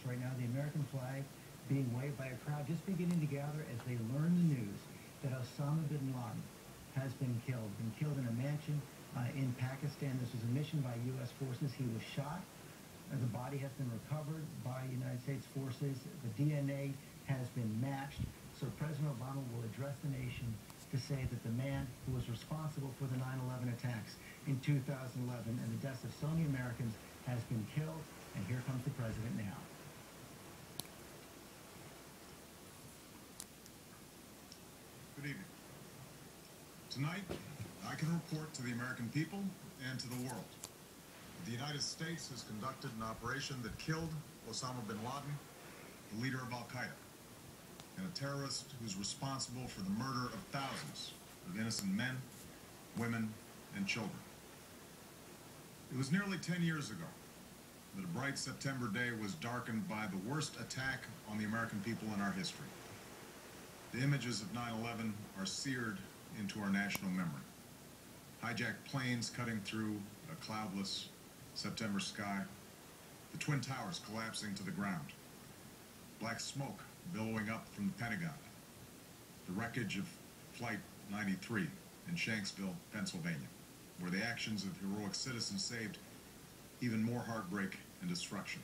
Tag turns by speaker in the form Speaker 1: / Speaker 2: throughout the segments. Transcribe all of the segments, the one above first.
Speaker 1: right now, the American flag being waved by a crowd just beginning to gather as they learn the news that Osama Bin Laden has been killed in a mansion in Pakistan. This was a mission by U.S. forces. He was shot. The body has been recovered by United States forces. The DNA has been matched. So President Obama will address the nation to say that the man who was responsible for the 9/11 attacks in 2011 and the deaths of so many Americans has been killed. And here comes the president now.
Speaker 2: Good evening. Tonight, I can report to the American people and to the world that the United States has conducted an operation that killed Osama Bin Laden, the leader of Al-Qaeda, and a terrorist who's responsible for the murder of thousands of innocent men, women, and children. It was nearly 10 years ago that a bright September day was darkened by the worst attack on the American people in our history. The images of 9/11 are seared into our national memory. Hijacked planes cutting through a cloudless September sky, the Twin Towers collapsing to the ground, black smoke billowing up from the Pentagon, the wreckage of Flight 93 in Shanksville, Pennsylvania, where the actions of heroic citizens saved even more heartbreak and destruction.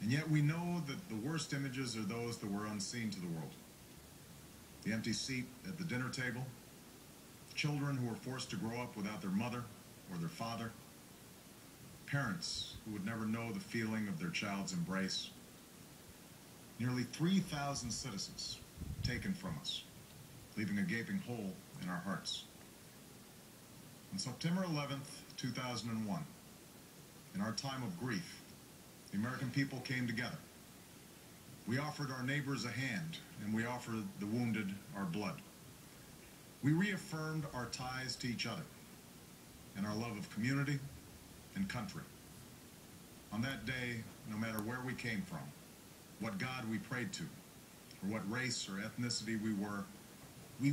Speaker 2: And yet we know that the worst images are those that were unseen to the world. The empty seat at the dinner table, children who were forced to grow up without their mother or their father, parents who would never know the feeling of their child's embrace, nearly 3,000 citizens taken from us, leaving a gaping hole in our hearts. On September 11th, 2001, in our time of grief, the American people came together. We offered our neighbors a hand, and we offered the wounded our blood. We reaffirmed our ties to each other and our love of community and country. On that day, no matter where we came from, what God we prayed to, or what race or ethnicity we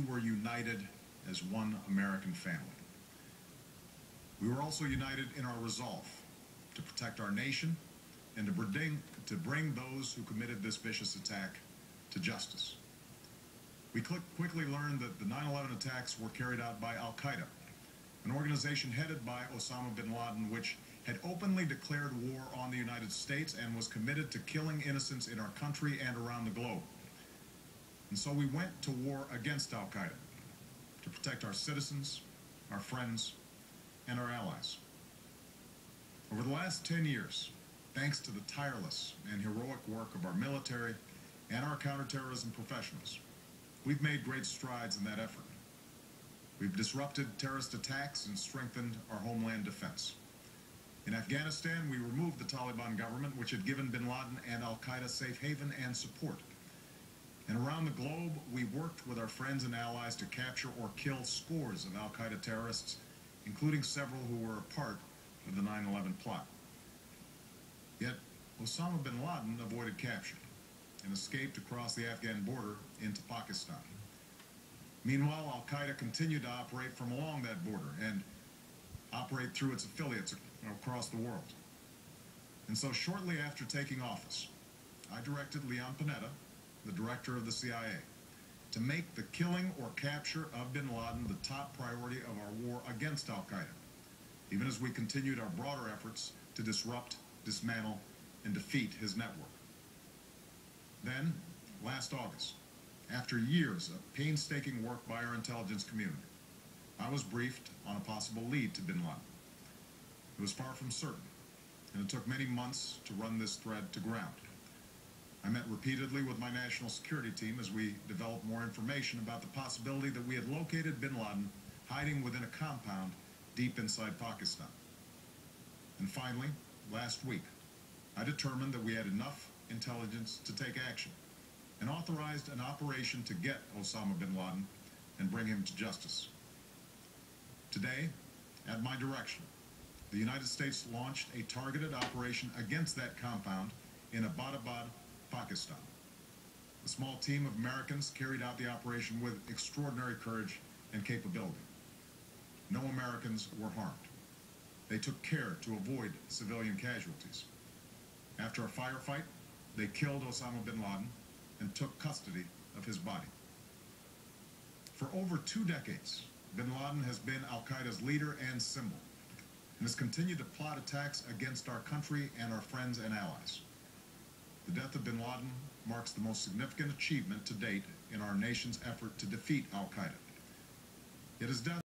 Speaker 2: were united as one American family. We were also united in our resolve to protect our nation and to bring those who committed this vicious attack to justice. We quickly learned that the 9/11 attacks were carried out by Al-Qaeda, an organization headed by Osama Bin Laden, which had openly declared war on the United States and was committed to killing innocents in our country and around the globe. And so we went to war against Al-Qaeda to protect our citizens, our friends, and our allies. Over the last 10 years, thanks to the tireless and heroic work of our military and our counterterrorism professionals, we've made great strides in that effort. We've disrupted terrorist attacks and strengthened our homeland defense. In Afghanistan, we removed the Taliban government, which had given Bin Laden and Al-Qaeda safe haven and support. And around the globe, we worked with our friends and allies to capture or kill scores of Al-Qaeda terrorists, including several who were a part of the 9/11 plot. Yet, Osama bin Laden avoided capture and escaped across the Afghan border into Pakistan. Meanwhile, Al-Qaeda continued to operate from along that border and operate through its affiliates across the world. And so shortly after taking office, I directed Leon Panetta, the director of the CIA, to make the killing or capture of bin Laden the top priority of our war against Al-Qaeda, even as we continued our broader efforts to disrupt, dismantle, and defeat his network. Then, last August, after years of painstaking work by our intelligence community, I was briefed on a possible lead to bin Laden. It was far from certain, and it took many months to run this thread to ground. I met repeatedly with my national security team as we developed more information about the possibility that we had located bin Laden hiding within a compound deep inside Pakistan. And finally, last week, I determined that we had enough intelligence to take action and authorized an operation to get Osama bin Laden and bring him to justice. Today, at my direction, the United States launched a targeted operation against that compound in Abbottabad, Pakistan. A small team of Americans carried out the operation with extraordinary courage and capability. No Americans were harmed. They took care to avoid civilian casualties. After a firefight, they killed Osama Bin Laden and took custody of his body. For over 2 decades, Bin Laden has been al-Qaeda's leader and symbol, and has continued to plot attacks against our country and our friends and allies. The death of Bin Laden marks the most significant achievement to date in our nation's effort to defeat al-Qaeda. Yet his death